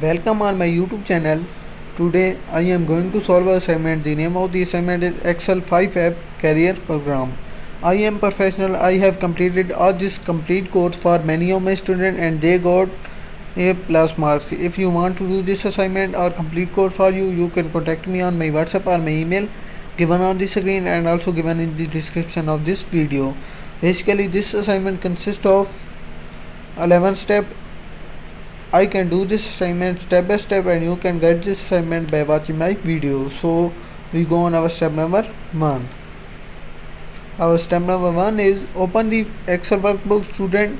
Welcome on my YouTube channel. Today I am going to solve an assignment. The name of the assignment is Excel 5 Career Program. I am professional. I have completed all this complete course for many of my students and they got A plus marks. If you want to do this assignment or complete course for you, you can contact me on my WhatsApp or my email given on the screen and also given in the description of this video. Basically this assignment consists of 11 steps. I can do this assignment step by step and you can get this assignment by watching my video. So we go on our step number 1. Our step number 1 is open the Excel workbook student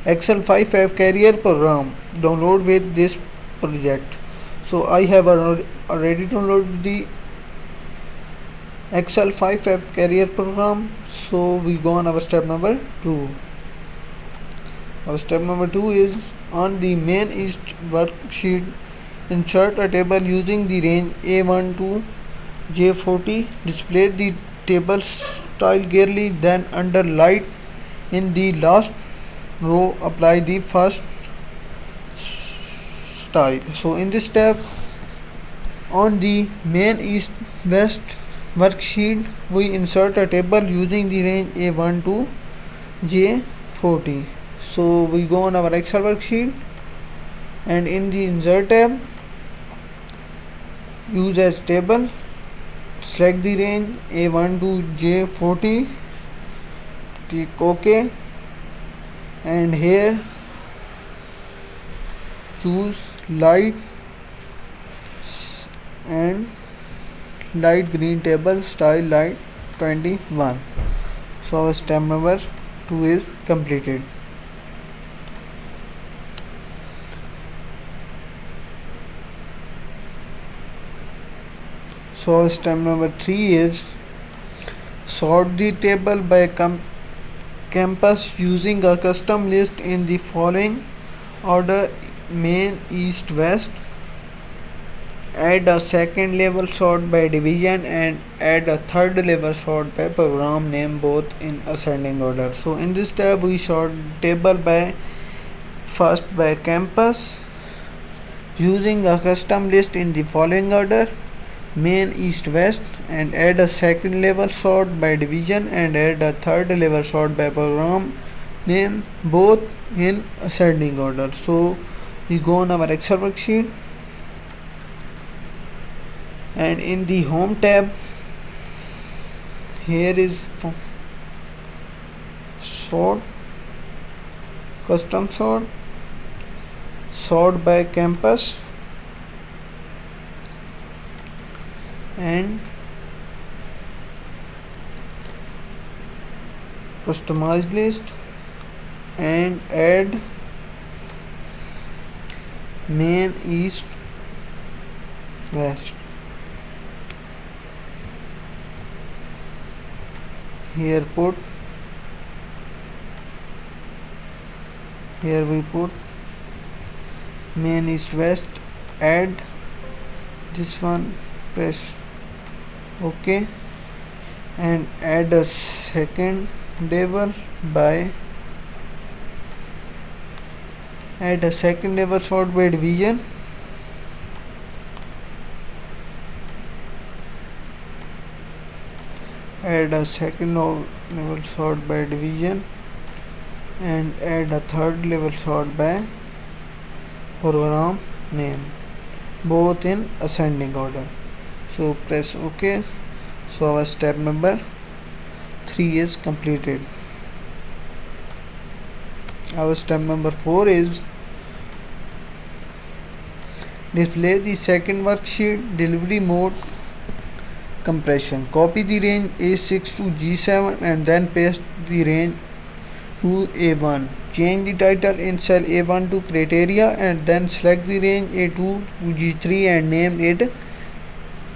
Excel 5 career program. Download with this project. So I have already downloaded the Excel 5 career program. So we go on our step number 2. Our step number 2 is on the main East worksheet, insert a table using the range A1 to J40. Display the table style clearly, then under light in the last row apply the first style. So in this step, on the main East West worksheet, we insert a table using the range A1 to J40. So we go on our Excel worksheet and in the insert tab, use as table, select the range A1 to J40, click OK, and here choose light and light green table style light 21. So our step number 2 is completed. So step number 3 is sort the table by campus using a custom list in the following order: main, east, west. Add a second level sort by division and add a third level sort by program name, both in ascending order. So in this tab we sort table by first by campus using a custom list in the following order: main, east, west, and add a second level sort by division and add a third level sort by program name, both in ascending order. So we go on our Excel worksheet and in the home tab, here is sort, custom sort, sort by campus, and customized list, and add main, east, west. Here we put main, east, west, add this one, press OK, and add a second level sort by division, add a second level sort by division, and add a third level sort by program name, both in ascending order. So press OK. So our step number 3 is completed. Our step number 4 is display the second worksheet delivery mode compression. Copy the range A6 to G7 and then paste the range to A1. Change the title in cell A1 to criteria and then select the range A2 to G3 and name it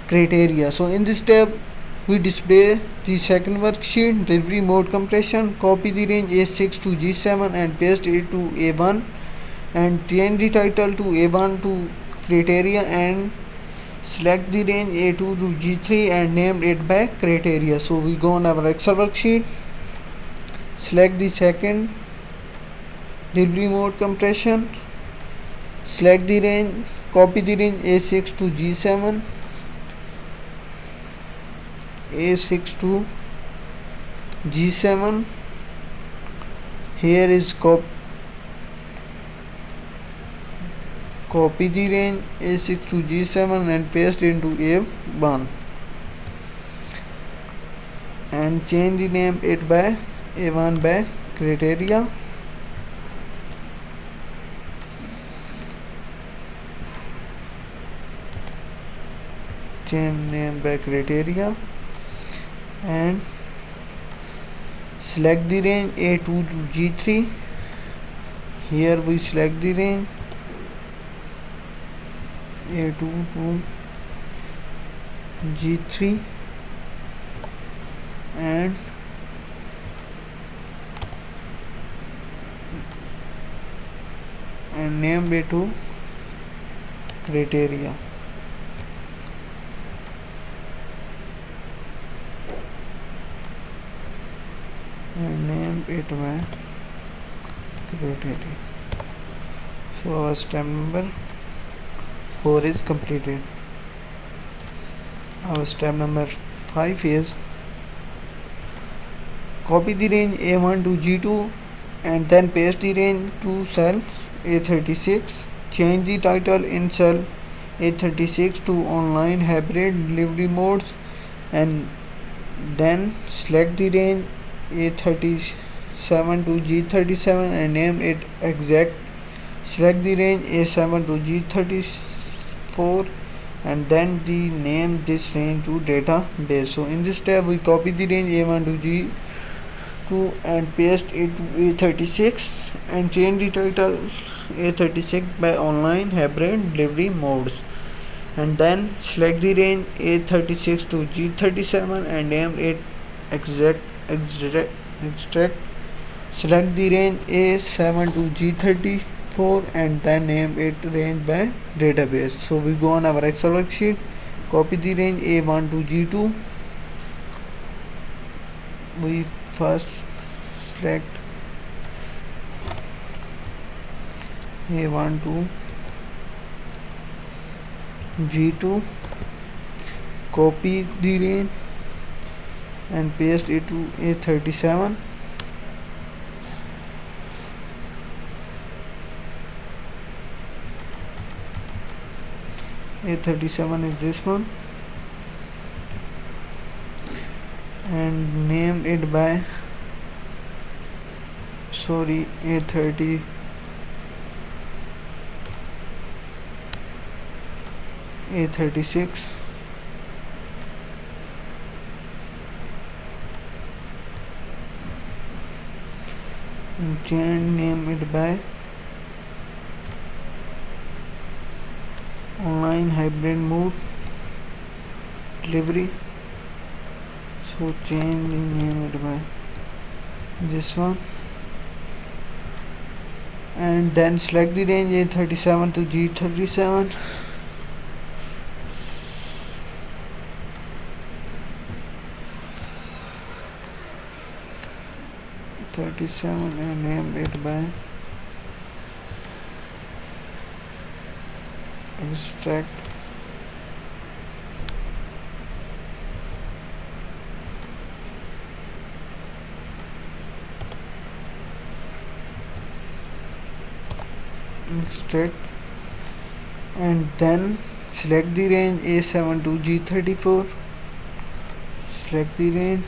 criteria. So in this tab we display the second worksheet delivery mode compression. Copy the range A6 to G7 and paste it to A1 and change the title to A1 to criteria and select the range A2 to G3 and name it by criteria. So we go on our Excel worksheet, select the second delivery mode compression, select the range, copy the range A6 to G7, A6 to G7. Here is copy the range A6 to G7 and paste into A1 and change the name it by A1 by criteria. Change name by criteria and select the range A2 to G3. Here we select the range A2 to G3 and name it to criteria. And name it by criteria. So our step number 4 is completed. Our step number 5 is copy the range A1 to G2 and then paste the range to cell A36. Change the title in cell A36 to online hybrid delivery modes and then select the range A37 to G37 and name it exact. Select the range A7 to G34 and then name this range to database. So in this step we copy the range A1 to G2 and paste it to A36 and change the title A36 by online hybrid delivery modes and then select the range A36 to G37 and name it extract. Select the range A7 to G34 and then name it range by database. So we go on our Excel worksheet, copy the range A1 to G2. We first select A1 to G2, copy the range and paste it to A37. A37 is this one and name it by A36 and change name it by online hybrid mode delivery. So change the name it by this one and then select the range A37 to G37. And name it by extract. And then select the range A7 to G34. Select the range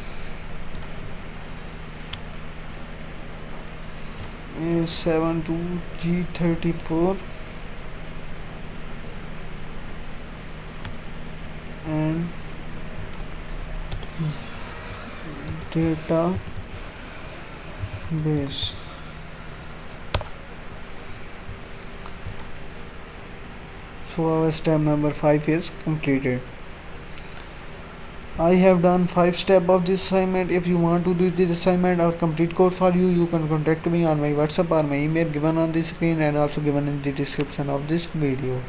A7 to G34 and database. So our step number 5 is completed. I have done 5 steps of this assignment. If you want to do this assignment or complete code for you, you can contact me on my WhatsApp or my email given on the screen and also given in the description of this video.